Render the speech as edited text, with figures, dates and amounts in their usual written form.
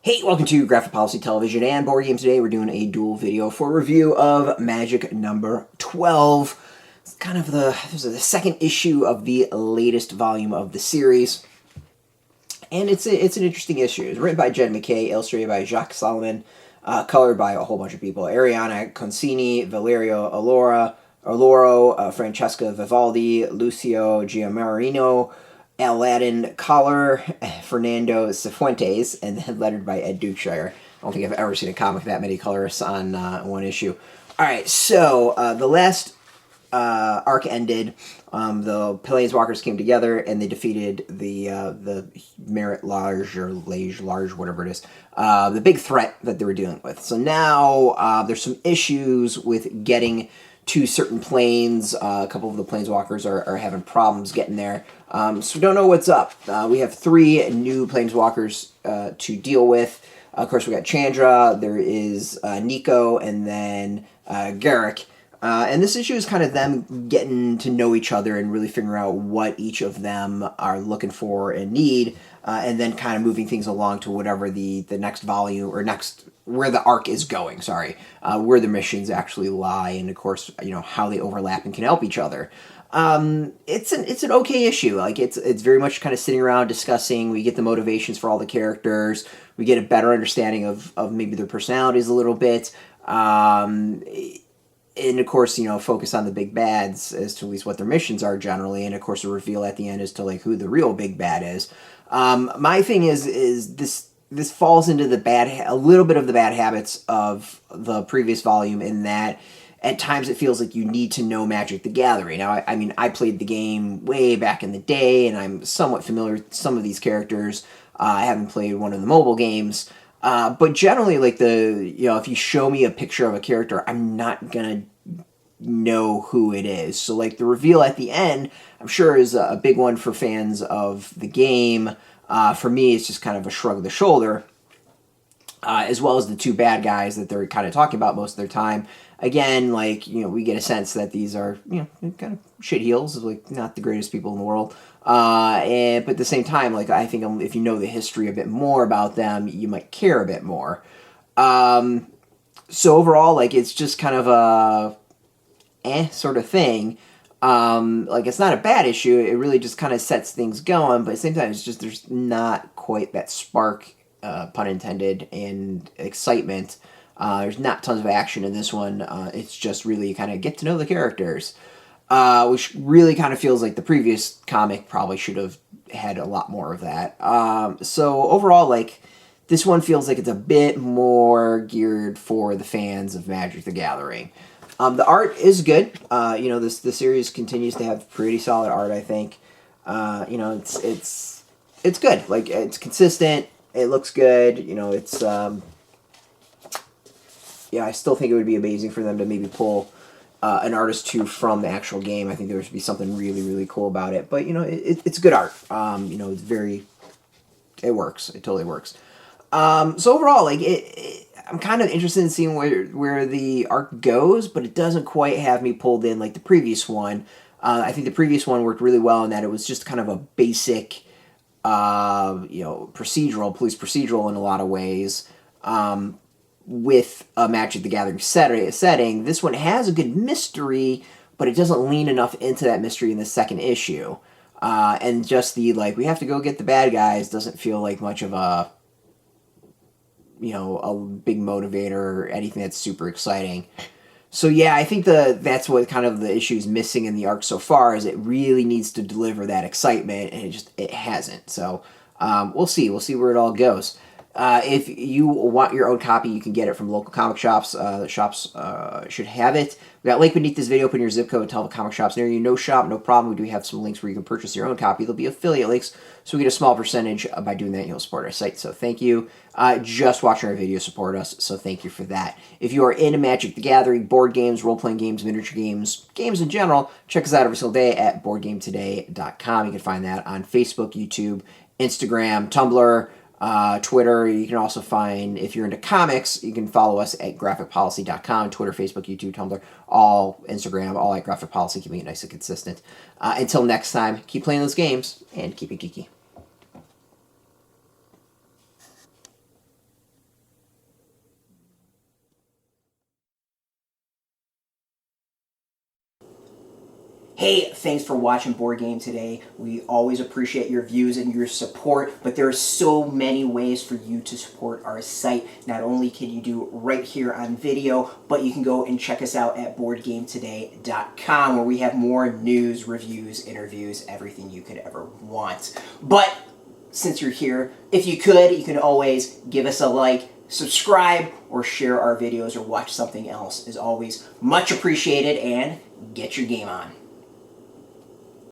Hey, welcome to Graphic Policy Television and Board Game. Today we're doing a dual video for review of Magic number 12. It's kind of this is the second issue of the latest volume of the series. And it's an interesting issue. It's written by Jed MacKay, illustrated by Jacques Salomon, colored by a whole bunch of people. Arianna, Consonni, Valerio, Alloro, Francesca, Vivaldi, Lucia, Giammarino, Aladdin, color, Fernando, Sifuentes, and then lettered by Dukeshire. I don't think I've ever seen a comic with that many colorists on one issue. All right, so the last arc ended. The Planeswalkers came together and they defeated the Merit Large or Large, whatever it is, the big threat that they were dealing with. So now there's some issues with getting to certain planes. A couple of the Planeswalkers are having problems getting there. So we don't know what's up. We have 3 new Planeswalkers to deal with. Of course, we got Chandra, there is Nico, and then Garrick. And this issue is kind of them getting to know each other and really figuring out what each of them are looking for and need, and then kind of moving things along to whatever the next volume or where the arc is going. Where the missions actually lie, and of course, how they overlap and can help each other. It's an okay issue. Like it's very much kind of sitting around discussing. We get the motivations for all the characters. We get a better understanding of maybe their personalities a little bit. And of course, focus on the big bads as to at least what their missions are generally, and of course, a reveal at the end as to like who the real big bad is. My thing is this falls into a little bit of the bad habits of the previous volume in that at times it feels like you need to know Magic the Gathering. Now, I mean, I played the game way back in the day, and I'm somewhat familiar with some of these characters. I haven't played one of the mobile games. But generally, like if you show me a picture of a character, I'm not gonna know who it is. So like the reveal at the end, I'm sure is a big one for fans of the game. For me, it's just kind of a shrug of the shoulder, as well as the 2 bad guys that they're kind of talking about most of their time. Again, like, we get a sense that these are, kind of shitheels, like not the greatest people in the world. But at the same time, like, I think if you know the history a bit more about them, you might care a bit more. So overall, like, it's just kind of a sort of thing. Like, it's not a bad issue. It really just kind of sets things going, but at the same time, it's just there's not quite that spark, pun intended, and excitement. There's not tons of action in this one. It's just really kind of get to know the characters. Which really kind of feels like the previous comic probably should have had a lot more of that. So overall, like, this one feels like it's a bit more geared for the fans of Magic the Gathering. The art is good. The series continues to have pretty solid art, I think. It's good. Like, it's consistent. It looks good. It's... I still think it would be amazing for them to maybe pull an artist from the actual game. I think there should be something really, really cool about it. But, it's good art. It's very... It works. It totally works. So overall, like, I'm kind of interested in seeing where the arc goes, but it doesn't quite have me pulled in like the previous one. I think the previous one worked really well in that it was just kind of a basic, police procedural in a lot of ways. With a Magic the Gathering setting, this one has a good mystery, but it doesn't lean enough into that mystery in the second issue. And just we have to go get the bad guys doesn't feel like much of a big motivator or anything that's super exciting. So yeah, I think that's what kind of the issue is missing in the arc so far, is it really needs to deliver that excitement, and it hasn't. So we'll see where it all goes. If you want your own copy, you can get it from local comic shops. The shops should have it. We got a link beneath this video. Put in your zip code and tell the comic shops near you. No shop, no problem. We do have some links where you can purchase your own copy. There'll be affiliate links, so we get a small percentage by doing that. You'll support our site, so thank you. Just watching our video support us, so thank you for that. If you are into Magic the Gathering, board games, role-playing games, miniature games, games in general, check us out every single day at boardgametoday.com. You can find that on Facebook, YouTube, Instagram, Tumblr, Twitter. You can also find, if you're into comics, you can follow us at graphicpolicy.com, Twitter, Facebook, YouTube, Tumblr, all Instagram, all at Graphic Policy, keeping it nice and consistent. Until next time, keep playing those games and keep it geeky. Hey, thanks for watching Board Game Today. We always appreciate your views and your support, but there are so many ways for you to support our site. Not only can you do right here on video, but you can go and check us out at boardgametoday.com, where we have more news, reviews, interviews, everything you could ever want. But since you're here, if you could, you can always give us a like, subscribe, or share our videos or watch something else. Is always much appreciated, and get your game on.